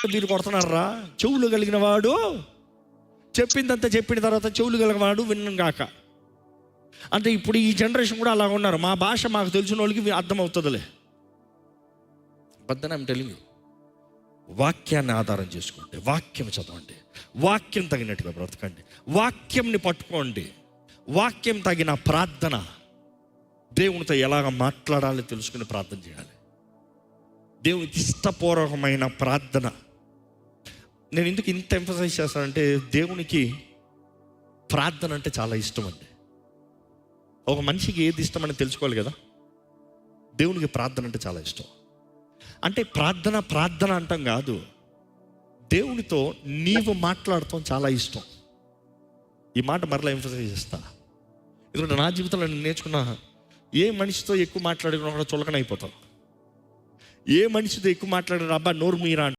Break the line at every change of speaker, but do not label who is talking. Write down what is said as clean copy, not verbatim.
మీరు కొడుతున్నారా? చెవులు కలిగిన వాడు చెప్పిందంతా చెప్పిన తర్వాత చెవులు కలిగిన వాడు విన్నగాక. అంటే ఇప్పుడు ఈ జనరేషన్ కూడా అలా ఉన్నారు. మా భాష మాకు తెలిసిన వాళ్ళకి అర్థమవుతుందిలే. బట్ ఐమ్ టెల్లింగ్ యూ, వాక్యాన్ని ఆధారం చేసుకోండి, వాక్యం చదవండి, వాక్యం తగినట్టుగా బ్రతకండి, వాక్యంని పట్టుకోండి. వాక్యం తగిన ప్రార్థన, దేవునితో ఎలాగ మాట్లాడాలో తెలుసుకుని ప్రార్థన చేయాలి. దేవునికి ఇష్టపూర్వకమైన ప్రార్థన. నేను ఎందుకు ఇంత ఎంఫసైజ్ చేస్తానంటే, దేవునికి ప్రార్థన అంటే చాలా ఇష్టం అండి. ఒక మనిషికి ఏది ఇష్టం అని తెలుసుకోవాలి కదా. దేవునికి ప్రార్థన అంటే చాలా ఇష్టం. అంటే ప్రార్థన అంటాం కాదు, దేవునితో నీవు మాట్లాడటం చాలా ఇష్టం. ఈ మాట మరలా ఎంఫసైజ్ చేస్తా. ఎందుకంటే నా జీవితంలో నేను నేర్చుకున్నా, ఏ మనిషితో ఎక్కువ మాట్లాడినా కూడా చులకన అయిపోతాం. ఏ మనిషితో ఎక్కువ మాట్లాడినా అబ్బా నోరు మీరా